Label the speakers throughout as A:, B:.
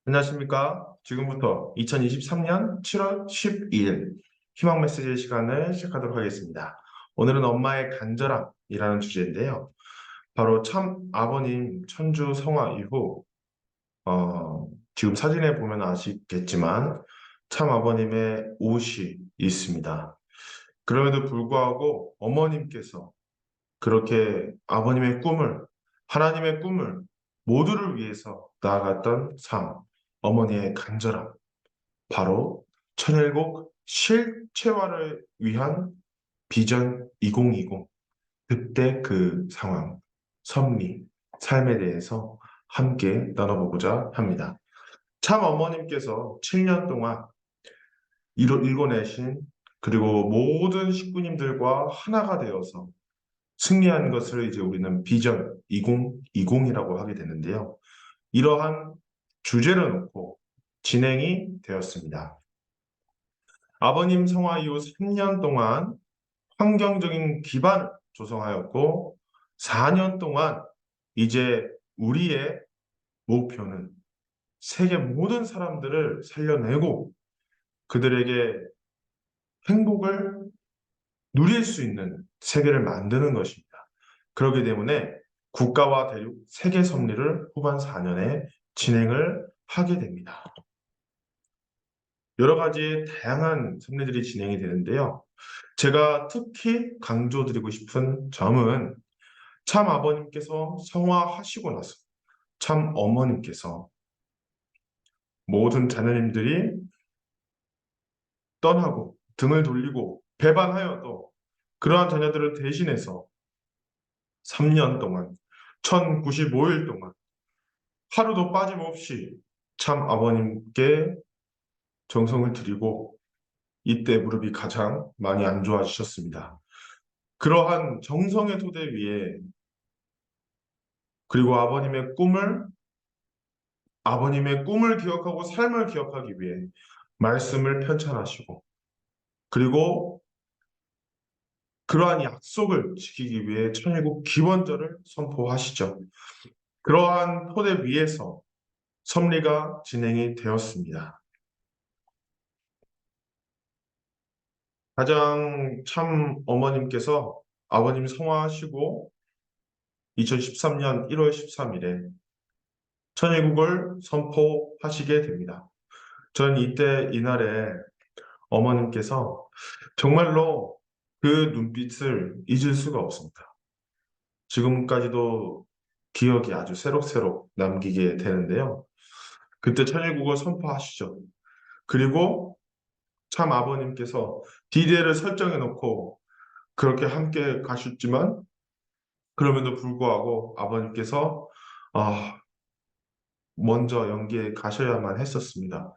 A: 안녕하십니까. 지금부터 2023년 7월 12일 희망 메시지의 시간을 시작하도록 하겠습니다. 오늘은 엄마의 간절함이라는 주제인데요. 바로 참 아버님 천주 성화 이후 지금 사진에 보면 아시겠지만 참 아버님의 옷이 있습니다. 그럼에도 불구하고 어머님께서 그렇게 아버님의 꿈을, 하나님의 꿈을 모두를 위해서 나아갔던 삶, 어머니의 간절함, 바로 천일국 실체화를 위한 비전 2020, 그때 그 상황, 섭리, 삶에 대해서 함께 나눠보고자 합니다. 참 어머님께서 7년 동안 일궈내신 그리고 모든 식구님들과 하나가 되어서 승리한 것을 이제 우리는 비전 2020이라고 하게 되는데요. 이러한 주제를 놓고 진행이 되었습니다. 아버님 성화 이후 3년 동안 환경적인 기반을 조성하였고 4년 동안 이제 우리의 목표는 세계 모든 사람들을 살려내고 그들에게 행복을 누릴 수 있는 세계를 만드는 것입니다. 그렇기 때문에 국가와 대륙 세계 섭리를 후반 4년에 진행을 하게 됩니다. 여러 가지 다양한 섭리들이 진행이 되는데요. 제가 특히 강조드리고 싶은 점은 참 아버님께서 성화하시고 나서 참 어머님께서 모든 자녀님들이 떠나고 등을 돌리고 배반하여도 그러한 자녀들을 대신해서 3년 동안 1095일 동안 하루도 빠짐없이 참 아버님께 정성을 드리고 이때 무릎이 가장 많이 안 좋아지셨습니다. 그러한 정성의 토대 위에 그리고 아버님의 꿈을 기억하고 삶을 기억하기 위해 말씀을 편찬하시고 그리고 그러한 약속을 지키기 위해 천일국 기원절을 선포하시죠. 그러한 토대 위에서 섭리가 진행이 되었습니다. 가장 참 어머님께서 아버님 성화하시고 2013년 1월 13일에 천일국을 선포하시게 됩니다. 전 이날에 어머님께서 정말로 그 눈빛을 잊을 수가 없습니다. 지금까지도 기억이 아주 새록새록 남기게 되는데요. 그때 천일국을 선포하시죠. 그리고 참 아버님께서 디데이를 설정해 놓고 그렇게 함께 가셨지만 그럼에도 불구하고 아버님께서 먼저 연기에 가셔야만 했었습니다.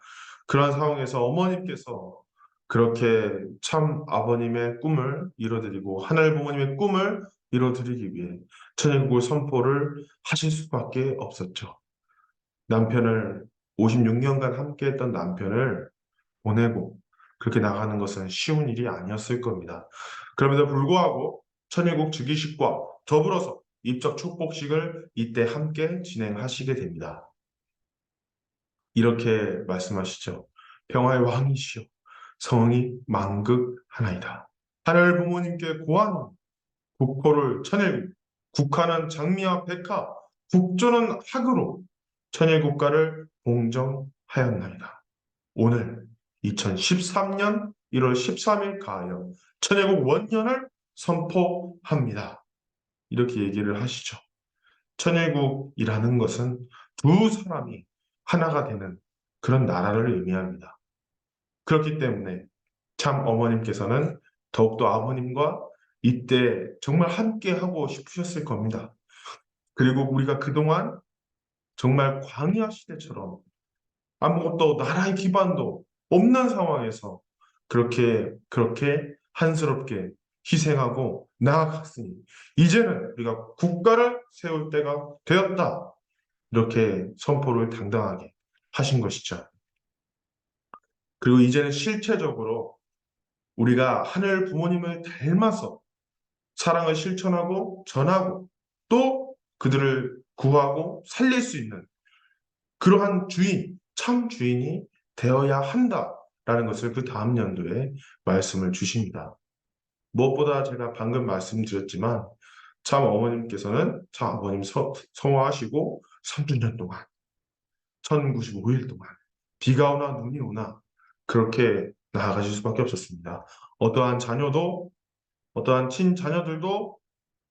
A: 그런 상황에서 어머님께서 그렇게 참 아버님의 꿈을 이뤄드리고 하늘 부모님의 꿈을 이뤄드리기 위해 천일국을 선포를 하실 수밖에 없었죠. 남편을 56년간 함께했던 남편을 보내고 그렇게 나가는 것은 쉬운 일이 아니었을 겁니다. 그럼에도 불구하고 천일국 즉위식과 더불어서 입적 축복식을 이때 함께 진행하시게 됩니다. 이렇게 말씀하시죠. 평화의 왕이시여 성이 만극하나이다. 하늘 부모님께 고하노니 국호를 천일국, 국하는 장미와 백화, 국조는 학으로 천일국가를 공정하였나이다. 오늘 2013년 1월 13일 가하여 천일국 원년을 선포합니다. 이렇게 얘기를 하시죠. 천일국이라는 것은 두 사람이 하나가 되는 그런 나라를 의미합니다. 그렇기 때문에 참 어머님께서는 더욱더 아버님과 이때 정말 함께 하고 싶으셨을 겁니다. 그리고 우리가 그동안 정말 광야 시대처럼 아무것도 나라의 기반도 없는 상황에서 그렇게 한스럽게 희생하고 나아갔으니 이제는 우리가 국가를 세울 때가 되었다. 이렇게 선포를 당당하게 하신 것이죠. 그리고 이제는 실체적으로 우리가 하늘 부모님을 닮아서 사랑을 실천하고 전하고 또 그들을 구하고 살릴 수 있는 그러한 주인, 참 주인이 되어야 한다라는 것을 그 다음 연도에 말씀을 주십니다. 무엇보다 제가 방금 말씀드렸지만 참 어머님께서는 참 아버님 성화하시고 3주년 동안 1095일 동안 비가 오나 눈이 오나 그렇게 나아가실 수밖에 없었습니다. 어떠한 자녀도 어떠한 친자녀들도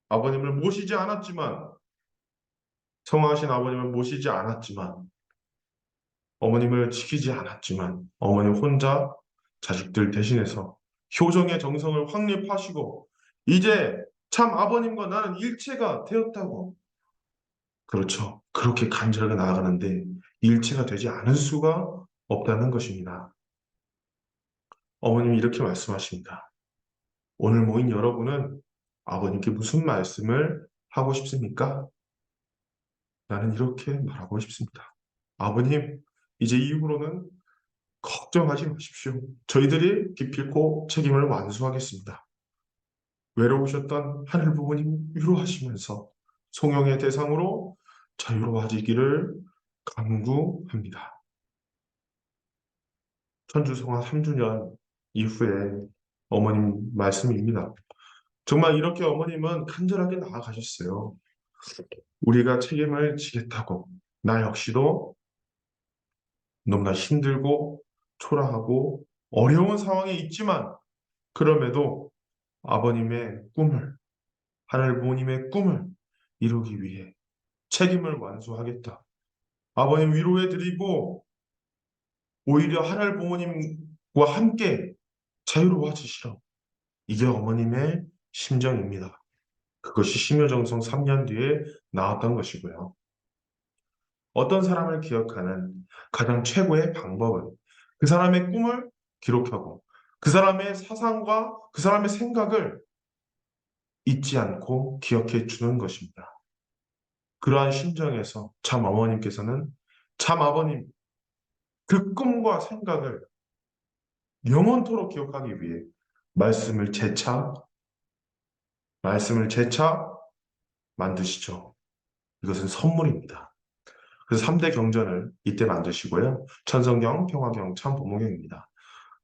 A: 아버님을 모시지 않았지만 성화하신 아버님을 모시지 않았지만 어머님을 지키지 않았지만 어머님 혼자 자식들 대신해서 효정의 정성을 확립하시고 이제 참 아버님과 나는 일체가 되었다고 그렇죠. 그렇게 간절하게 나아가는데 일체가 되지 않을 수가 없다는 것입니다. 어머님이 이렇게 말씀하십니다. 오늘 모인 여러분은 아버님께 무슨 말씀을 하고 싶습니까? 나는 이렇게 말하고 싶습니다. 아버님, 이제 이후로는 걱정하지 마십시오. 저희들이 기필코 책임을 완수하겠습니다. 외로우셨던 하늘 부모님 위로하시면서 송영의 대상으로 자유로워지기를 간구합니다. 천주성화 3주년 이후에 어머님 말씀입니다. 정말 이렇게 어머님은 간절하게 나아가셨어요. 우리가 책임을 지겠다고 나 역시도 너무나 힘들고 초라하고 어려운 상황에 있지만 그럼에도 아버님의 꿈을 하늘 부모님의 꿈을 이루기 위해 책임을 완수하겠다. 아버님 위로해드리고 오히려 하늘 부모님과 함께 자유로워지시라. 이게 어머님의 심정입니다. 그것이 심요정성 3년 뒤에 나왔던 것이고요. 어떤 사람을 기억하는 가장 최고의 방법은 그 사람의 꿈을 기록하고 그 사람의 사상과 그 사람의 생각을 잊지 않고 기억해 주는 것입니다. 그러한 심정에서 참 어머님께서는 참 아버님 그 꿈과 생각을 영원토록 기억하기 위해 말씀을 재차 말씀을 재차 만드시죠. 이것은 선물입니다. 그래서 3대 경전을 이때 만드시고요. 천성경, 평화경, 참부모경입니다.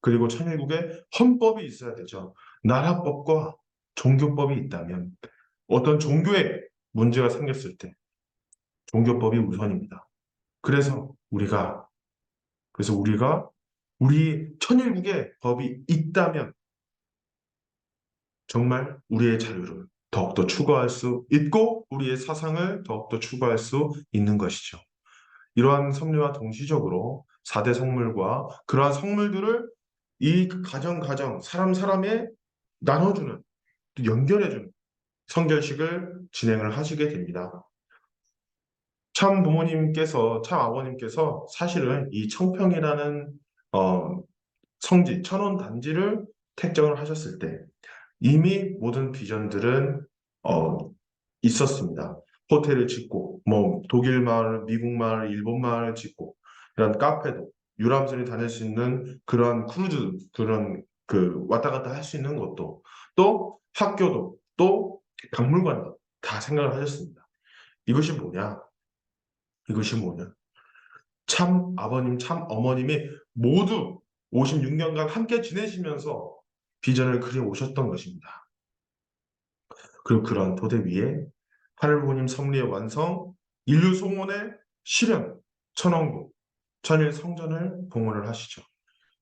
A: 그리고 천일국에 헌법이 있어야 되죠. 나라법과 종교법이 있다면 어떤 종교에 문제가 생겼을 때 종교법이 우선입니다. 그래서 우리가 우리 천일국에 법이 있다면 정말 우리의 자유를 더욱더 추구할 수 있고 우리의 사상을 더욱더 추구할 수 있는 것이죠. 이러한 섭리와 동시적으로 4대 성물과 그러한 성물들을 이 가정, 사람에 나눠주는, 또 연결해주는 성결식을 진행을 하시게 됩니다. 참 부모님께서, 참 아버님께서 사실은 이 청평이라는 성지, 천원 단지를 택정을 하셨을 때 이미 모든 비전들은 어, 있었습니다. 호텔을 짓고, 뭐 독일 마을, 미국 마을, 일본 마을을 짓고, 이런 카페도 유람선이 다닐 수 있는 그런 크루즈, 그런 그 왔다 갔다 할 수 있는 것도, 또 학교도, 또 박물관도 다 생각을 하셨습니다. 이것이 뭐냐? 이것이 뭐냐? 참 아버님, 참 어머님이 모두 56년간 함께 지내시면서 비전을 그려 오셨던 것입니다. 그리고 그런 토대 위에 하늘부모님 섭리의 완성, 인류 송원의 실현, 천왕국, 천일 성전을 봉헌을 하시죠.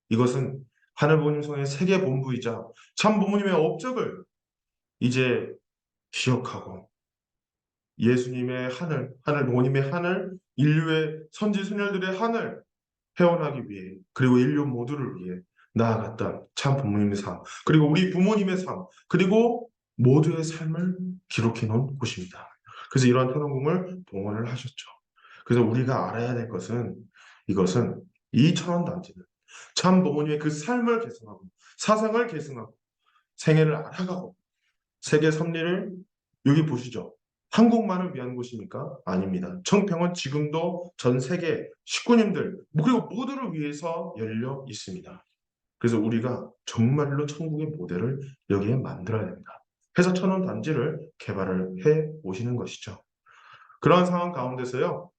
A: 이것은 하늘부모님 성의 세계 본부이자 참 부모님의 업적을 이제 기억하고 예수님의 하늘, 하늘부모님의 하늘, 인류의 선지순혈들의 하늘 회원하기 위해 그리고 인류 모두를 위해 나아갔던 참 부모님의 삶, 그리고 우리 부모님의 삶, 그리고 모두의 삶을 기록해 놓은 곳입니다. 그래서 이러한 천원궁을 봉헌을 하셨죠. 그래서 우리가 알아야 될 것은 이것은 이 천원단지는 참 부모님의 그 삶을 계승하고 사상을 계승하고 생애를 알아가고 세계 섭리를 여기 보시죠. 한국만을 위한 곳입니까? 아닙니다. 청평은 지금도 전 세계 식구님들 그리고 모두를 위해서 열려 있습니다. 그래서 우리가 정말로 천국의 모델을 여기에 만들어야 됩니다. 해서 천원 단지를 개발을 해 오시는 것이죠. 그러한 상황 가운데서요.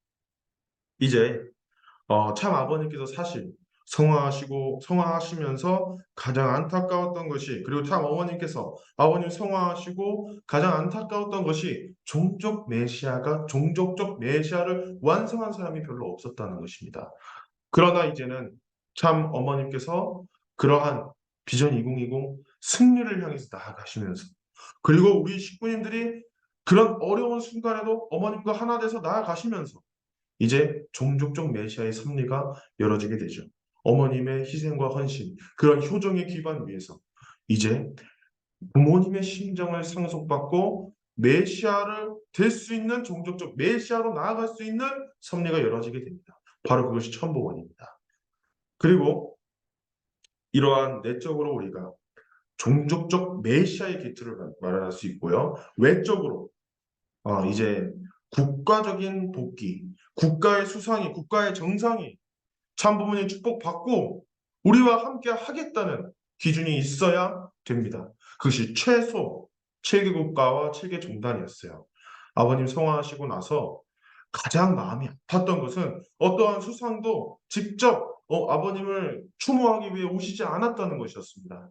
A: 이제 참 아버님께서 사실 성화하시면서 가장 안타까웠던 것이, 그리고 참 어머님께서 아버님 성화하시고 가장 안타까웠던 것이 종족적 메시아를 완성한 사람이 별로 없었다는 것입니다. 그러나 이제는 참 어머님께서 그러한 비전 2020 승리를 향해서 나아가시면서, 그리고 우리 식구님들이 그런 어려운 순간에도 어머님과 하나 돼서 나아가시면서 이제 종족적 메시아의 섭리가 열어지게 되죠. 어머님의 희생과 헌신, 그런 효정의 기반 위에서 이제 부모님의 심정을 상속받고 메시아를 될 수 있는, 종족적 메시아로 나아갈 수 있는 섭리가 열어지게 됩니다. 바로 그것이 천복원입니다. 그리고 이러한 내적으로 우리가 종족적 메시아의 기틀을 마련할 수 있고요. 외적으로 이제 국가적인 복귀, 국가의 수상이, 국가의 정상이 참부모님 축복받고 우리와 함께 하겠다는 기준이 있어야 됩니다. 그것이 최소 7개 국가와 7개 종단이었어요. 아버님 성화하시고 나서 가장 마음이 아팠던 것은 어떠한 수상도 직접 아버님을 추모하기 위해 오시지 않았다는 것이었습니다.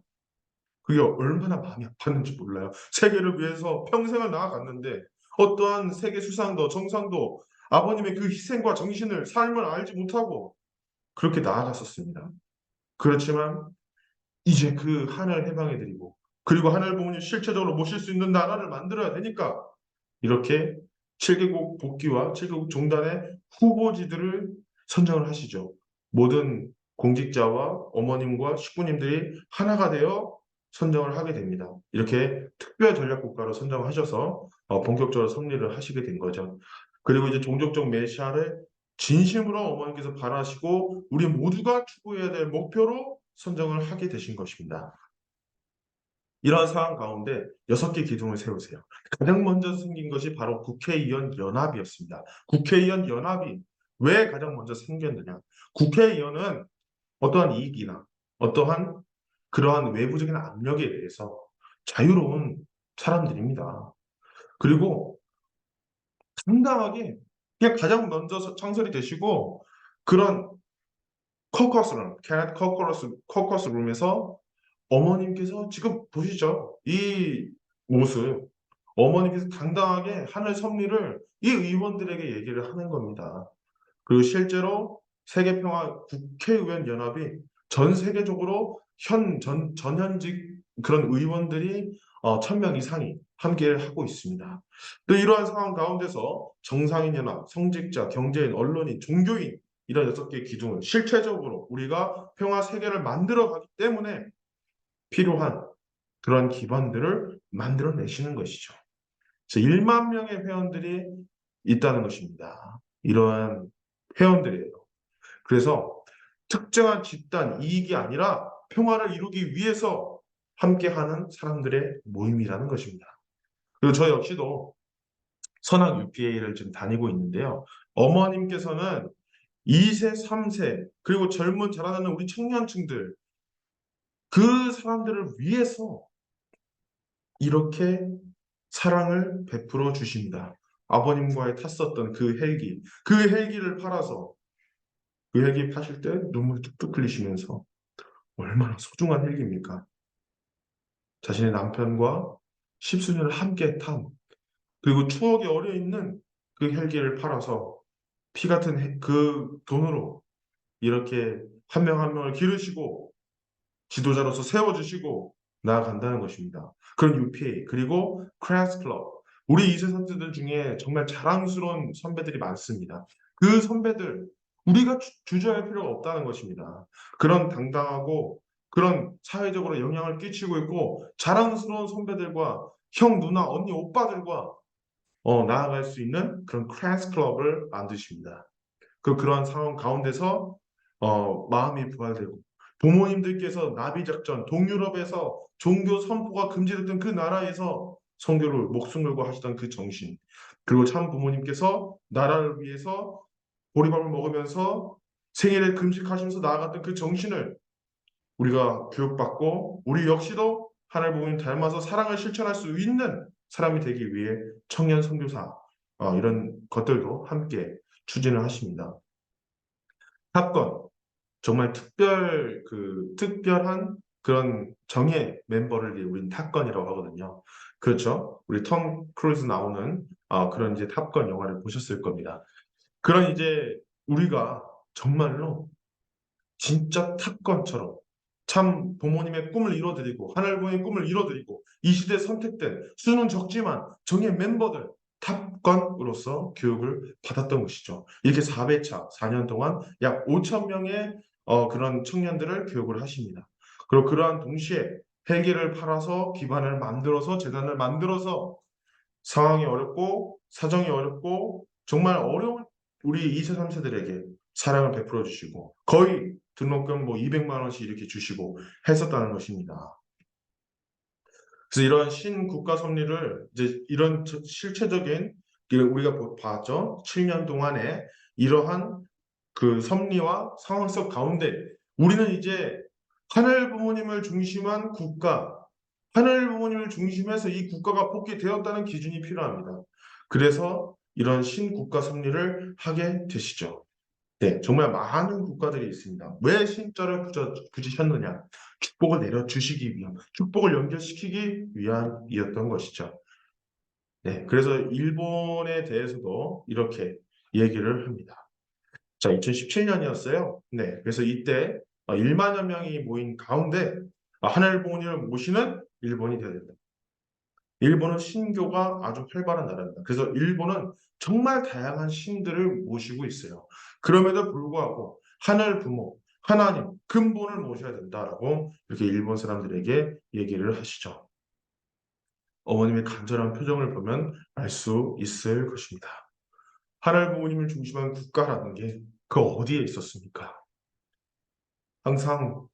A: 그게 얼마나 마음이 아팠는지 몰라요. 세계를 위해서 평생을 나아갔는데 어떠한 세계 수상도 정상도 아버님의 그 희생과 정신을, 삶을 알지 못하고 그렇게 나아갔었습니다. 그렇지만 이제 그 하늘 해방해드리고, 그리고 하늘 부모님 실체적으로 모실 수 있는 나라를 만들어야 되니까 이렇게 7개국 복귀와 7개국 종단의 후보지들을 선정을 하시죠. 모든 공직자와 어머님과 식구님들이 하나가 되어 선정을 하게 됩니다. 이렇게 특별 전략 국가로 선정하셔서 본격적으로 섭리를 하시게 된 거죠. 그리고 이제 종족적 메시아를 진심으로 어머니께서 바라시고 우리 모두가 추구해야 될 목표로 선정을 하게 되신 것입니다. 이러한 상황 가운데 6개 기둥을 세우세요. 가장 먼저 생긴 것이 바로 국회의원 연합이었습니다. 국회의원 연합이 왜 가장 먼저 생겼느냐? 국회의원은 어떠한 이익이나 어떠한 그러한 외부적인 압력에 의해서 자유로운 사람들입니다. 그리고 당당하게 그냥 가장 먼저 창설이 되시고 그런 커커스 룸에서 어머님께서 지금 보시죠. 이 모습. 어머님께서 당당하게 하늘 섭리를 이 의원들에게 얘기를 하는 겁니다. 그리고 실제로 세계평화 국회의원 연합이 전 세계적으로 전현직 그런 의원들이 1000명 이상이 함께를 하고 있습니다. 또 이러한 상황 가운데서 정상인연합, 성직자, 경제인, 언론인, 종교인 이런 6개의 기둥을 실체적으로 우리가 평화 세계를 만들어 가기 때문에 필요한 그런 기반들을 만들어내시는 것이죠. 그래서 1만 명의 회원들이 있다는 것입니다. 이러한 회원들이에요. 그래서 특정한 집단 이익이 아니라 평화를 이루기 위해서 함께하는 사람들의 모임이라는 것입니다. 그리고 저 역시도 선악 UPA를 지금 다니고 있는데요. 어머님께서는 2세, 3세, 그리고 젊은 자라나는 우리 청년층들, 그 사람들을 위해서 이렇게 사랑을 베풀어 주십니다. 아버님과의 탔었던 그 헬기를 팔아서 그 헬기 파실 때 눈물 뚝뚝 흘리시면서 얼마나 소중한 헬기입니까? 자신의 남편과 십수년을 함께 탄, 그리고 추억에 어려 있는 그 헬기를 팔아서 피 같은 그 돈으로 이렇게 한 명 한 명을 기르시고 지도자로서 세워주시고 나아간다는 것입니다. 그런 UPA 그리고 크래스 클럽, 우리 2세 선수들 중에 정말 자랑스러운 선배들이 많습니다. 그 선배들 우리가 주저할 필요가 없다는 것입니다. 그런 당당하고 그런 사회적으로 영향을 끼치고 있고 자랑스러운 선배들과 형, 누나, 언니, 오빠들과 나아갈 수 있는 그런 크래스 클럽을 만드십니다. 그러한 상황 가운데서 마음이 부활되고 부모님들께서 나비작전 동유럽에서 종교 선포가 금지됐던 그 나라에서 선교를 목숨 걸고 하시던 그 정신, 그리고 참 부모님께서 나라를 위해서 보리밥을 먹으면서 생일에 금식하시면서 나아갔던 그 정신을 우리가 교육받고 우리 역시도 하늘 부모님 닮아서 사랑을 실천할 수 있는 사람이 되기 위해 청년 선교사 이런 것들도 함께 추진을 하십니다. 탑건. 정말 특별한 그런 정예 멤버를 우린 탑건이라고 하거든요. 그렇죠? 우리 톰 크루즈 나오는 그런 이제 탑건 영화를 보셨을 겁니다. 그런 이제 우리가 정말로 진짜 탑건처럼 참 부모님의 꿈을 이뤄드리고 하늘부모의 꿈을 이뤄드리고 이 시대에 선택된 수는 적지만 정예 멤버들 탑건으로서 교육을 받았던 것이죠. 이렇게 4회차 4년 동안 약 5천 명의 그런 청년들을 교육을 하십니다. 그리고 그러한 동시에 헬기를 팔아서 기반을 만들어서 재단을 만들어서 상황이 어렵고 사정이 어렵고 정말 어려운 우리 2세, 3세들에게 사랑을 베풀어 주시고 거의 등록금 뭐 200만 원씩 이렇게 주시고 했었다는 것입니다. 그래서 이런 신국가 섭리를 이제 이런 실체적인 우리가 봤죠. 7년 동안에 이러한 그 섭리와 상황 속 가운데 우리는 이제 하늘 부모님을 중심한 국가, 하늘 부모님을 중심해서 이 국가가 복귀되었다는 기준이 필요합니다. 그래서 이런 신국가 섭리를 하게 되시죠. 네, 정말 많은 국가들이 있습니다. 왜 신자를 굳이셨느냐? 축복을 내려주시기 위함, 축복을 연결시키기 위함이었던 것이죠. 네, 그래서 일본에 대해서도 이렇게 얘기를 합니다. 자, 2017년이었어요. 네, 그래서 이때 1만여 명이 모인 가운데 하늘 부모님을 모시는 일본이 되었다. 일본은 신교가 아주 활발한 나라입니다. 그래서 일본은 정말 다양한 신들을 모시고 있어요. 그럼에도 불구하고 하늘 부모, 하나님, 근본을 모셔야 된다라고 이렇게 일본 사람들에게 얘기를 하시죠. 어머님의 간절한 표정을 보면 알 수 있을 것입니다. 하늘 부모님을 중심한 국가라는 게 그 어디에 있었습니까? 항상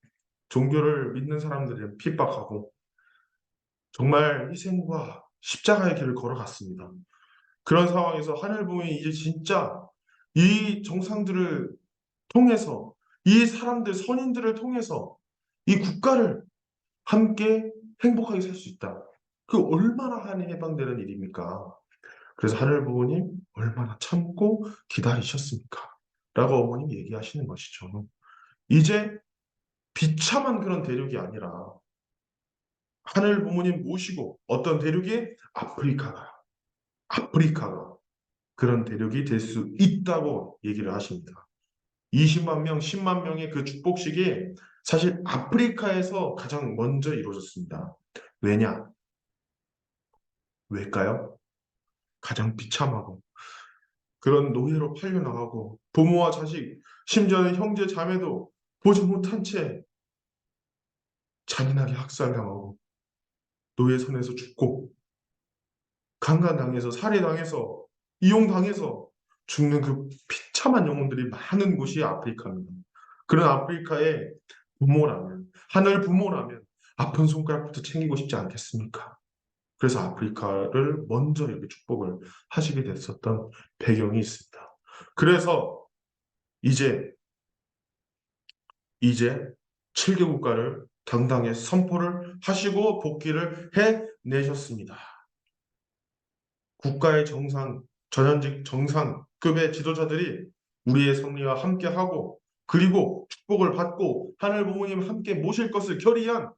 A: 종교를 믿는 사람들은 핍박하고 정말 희생과 십자가의 길을 걸어갔습니다. 그런 상황에서 하늘 부모님이 이제 진짜 이 정상들을 통해서 이 사람들, 선인들을 통해서 이 국가를 함께 행복하게 살 수 있다. 그 얼마나 한이 해방되는 일입니까? 그래서 하늘 부모님 얼마나 참고 기다리셨습니까? 라고 어머님 얘기하시는 것이죠. 이제 비참한 그런 대륙이 아니라 하늘 부모님 모시고 어떤 대륙이 아프리카가 그런 대륙이 될 수 있다고 얘기를 하십니다. 20만 명, 10만 명의 그 축복식이 사실 아프리카에서 가장 먼저 이루어졌습니다. 왜냐? 왜일까요? 가장 비참하고 그런 노예로 팔려나가고 부모와 자식, 심지어는 형제 자매도 보지 못한 채 잔인하게 학살당하고 노예 손에서 죽고 강간당해서 살해당해서 이용당해서 죽는 그 비참한 영혼들이 많은 곳이 아프리카입니다. 그런 아프리카의 부모라면, 하늘 부모라면 아픈 손가락부터 챙기고 싶지 않겠습니까? 그래서 아프리카를 먼저 이렇게 축복을 하시게 됐었던 배경이 있습니다. 그래서 이제, 이제 7개 국가를 당당히 선포를 하시고 복귀를 해내셨습니다. 국가의 정상, 전현직 정상급의 지도자들이 우리의 섭리와 함께하고 그리고 축복을 받고 하늘 부모님 함께 모실 것을 결의한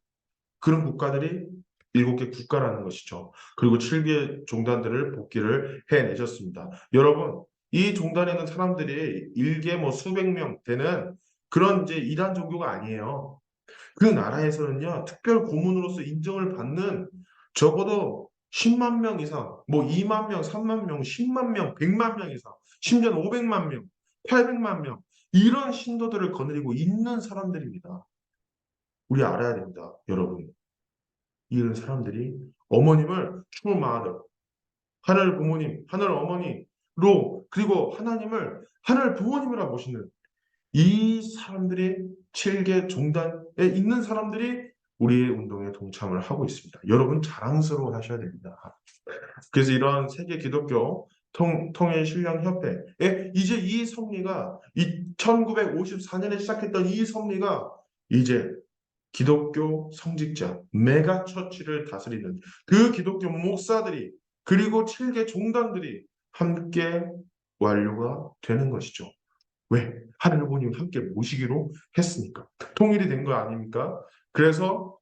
A: 그런 국가들이 7개 국가라는 것이죠. 그리고 7개 종단들을 복귀를 해내셨습니다. 여러분, 이 종단에 있는 사람들이 일개 뭐 수백 명 되는 그런 이제 이단 종교가 아니에요. 그 나라에서는요, 특별 고문으로서 인정을 받는 적어도 10만 명 이상, 뭐 2만 명, 3만 명, 10만 명, 100만 명 이상, 심지어는 500만 명, 800만 명, 이런 신도들을 거느리고 있는 사람들입니다. 우리 알아야 됩니다, 여러분. 이런 사람들이 어머님을 충만하다. 하늘 부모님, 하늘 어머니로, 그리고 하나님을 하늘 부모님이라 보시는 이 사람들이 7개 종단에 있는 사람들이 우리의 운동에 동참을 하고 있습니다. 여러분 자랑스러워 하셔야 됩니다. 그래서 이러한 세계 기독교 통일신령협회에 이제 이 섭리가 1954년에 시작했던 이 섭리가 이제 기독교 성직자, 메가처치를 다스리는 그 기독교 목사들이 그리고 7개 종단들이 함께 완료가 되는 것이죠. 왜? 하늘부모님 함께 모시기로 했으니까. 통일이 된 거 아닙니까? 그래서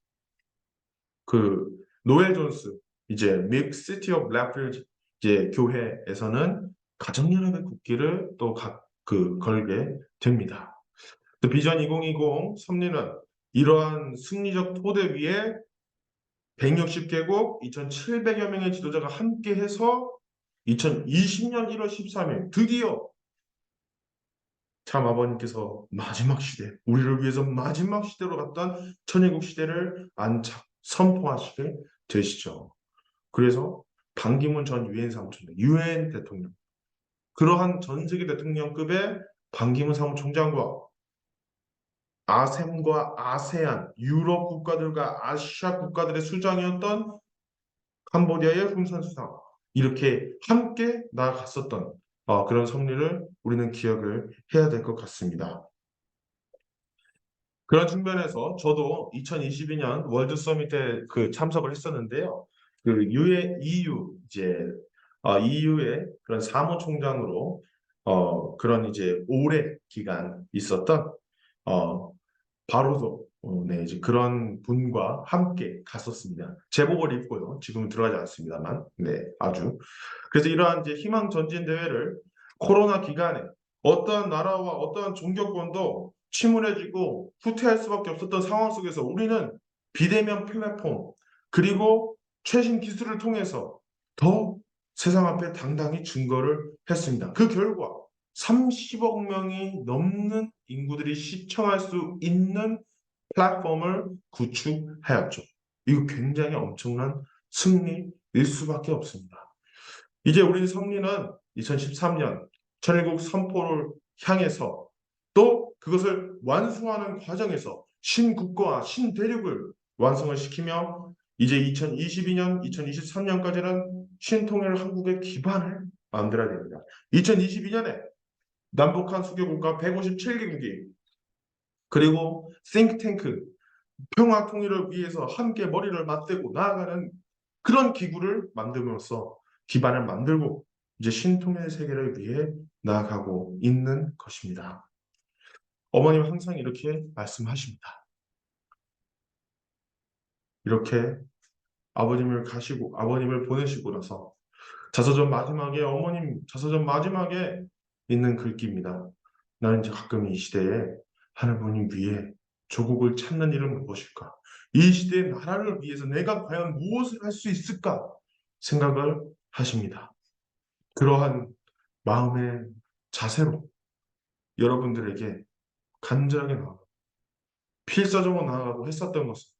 A: 그 노엘 존스 이제 미국 시티 오브 레프리지 이제 교회에서는 가정연합의 국기를 또 걸게 됩니다. 비전 2020 섭리는 이러한 승리적 토대 위에 160개국 2,700여 명의 지도자가 함께해서 2020년 1월 13일 드디어 참 아버님께서 마지막 시대, 우리를 위해서 마지막 시대로 갔던 천일국 시대를 안착, 선포하시게 되시죠. 그래서 반기문 전 유엔 사무총장, 유엔 대통령, 그러한 전 세계 대통령급의 반기문 사무총장과 아셈과 아세안, 유럽 국가들과 아시아 국가들의 수장이었던 캄보디아의 훈선 수상, 이렇게 함께 나아갔었던 그런 섭리를 우리는 기억을 해야 될 것 같습니다. 그런 측면에서 저도 2022년 월드 서밋에 참석을 했었는데요. EU EU의 그런 사무총장으로 그런 이제 오래 기간 있었던 어, 바로도 네, 이제 그런 분과 함께 갔었습니다. 제복을 입고요. 지금은 들어가지 않습니다만, 네, 아주. 그래서 이러한 이제 희망 전진 대회를 코로나 기간에 어떠한 나라와 어떠한 종교권도 침울해지고 후퇴할 수밖에 없었던 상황 속에서 우리는 비대면 플랫폼 그리고 최신 기술을 통해서 더 세상 앞에 당당히 증거를 했습니다. 그 결과 30억 명이 넘는 인구들이 시청할 수 있는 플랫폼을 구축하였죠. 이거 굉장히 엄청난 승리일 수밖에 없습니다. 이제 우리 성리는 2013년 천일국 선포를 향해서 또 그것을 완수하는 과정에서 신국가와 신대륙을 완성을 시키며 이제 2022년, 2023년까지는 신통일 한국의 기반을 만들어야 됩니다. 2022년에 남북한 수교국가 157개국이 그리고 싱크탱크 평화 통일을 위해서 함께 머리를 맞대고 나아가는 그런 기구를 만들면서 기반을 만들고 이제 신통일 세계를 위해 나아가고 있는 것입니다. 어머님 항상 이렇게 말씀하십니다. 이렇게 아버님을 보내시고 나서 자서전 마지막에 있는 글귀입니다. 나는 이제 가끔 이 시대에 하나님 위에 조국을 찾는 일은 무엇일까? 이 시대의 나라를 위해서 내가 과연 무엇을 할 수 있을까? 생각을 하십니다. 그러한 마음의 자세로 여러분들에게 간절하게 나아가고 필사적으로 나아가고 했었던 것은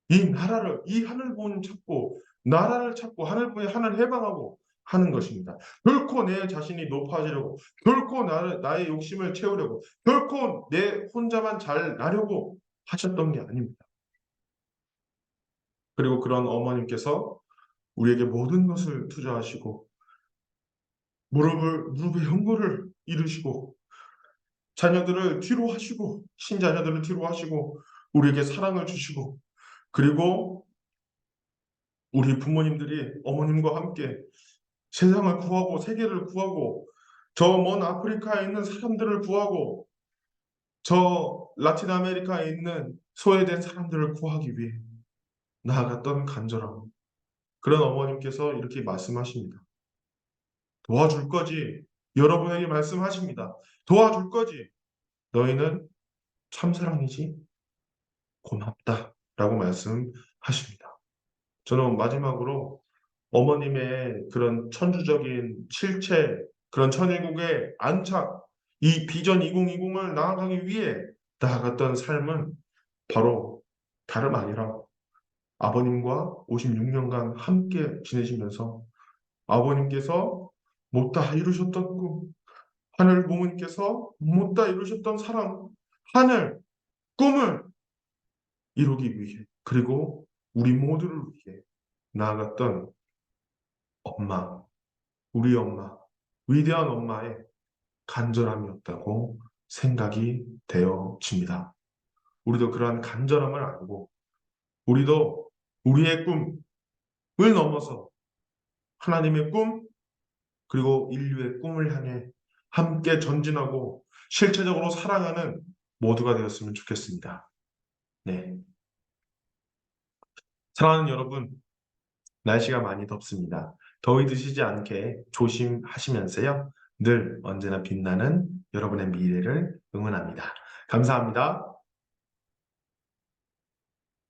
A: 이 하늘 부모님 찾고 나라를 찾고 하늘 부모님 하늘 해방하고 하는 것입니다. 결코 내 자신이 높아지려고, 결코 나의 욕심을 채우려고, 결코 내 혼자만 잘 나려고 하셨던 게 아닙니다. 그리고 그런 어머님께서 우리에게 모든 것을 투자하시고 무릎에 형구를 이루시고 자녀들을 뒤로 하시고 신자녀들을 뒤로 하시고 우리에게 사랑을 주시고 그리고 우리 부모님들이 어머님과 함께 세상을 구하고 세계를 구하고 저 먼 아프리카에 있는 사람들을 구하고 저 라틴 아메리카에 있는 소외된 사람들을 구하기 위해 나아갔던 간절함. 그런 어머님께서 이렇게 말씀하십니다. 도와줄 거지. 여러분에게 말씀하십니다. 도와줄 거지. 너희는 참사랑이지. 고맙다. 라고 말씀하십니다. 저는 마지막으로 어머님의 그런 천주적인 실체, 그런 천일국의 안착, 이 비전 2020을 나아가기 위해 나아갔던 삶은 바로 다름 아니라 아버님과 56년간 함께 지내시면서 아버님께서 못다 이루셨던 꿈, 하늘 부모님께서 못다 이루셨던 사랑, 하늘, 꿈을 이루기 위해 그리고 우리 모두를 위해 나아갔던 엄마, 우리 엄마, 위대한 엄마의 간절함이었다고 생각이 되어집니다. 우리도 그러한 간절함을 알고 우리도 우리의 꿈을 넘어서 하나님의 꿈 그리고 인류의 꿈을 향해 함께 전진하고 실체적으로 사랑하는 모두가 되었으면 좋겠습니다. 네. 사랑하는 여러분, 날씨가 많이 덥습니다. 더위 드시지 않게 조심하시면서요. 늘 언제나 빛나는 여러분의 미래를 응원합니다. 감사합니다.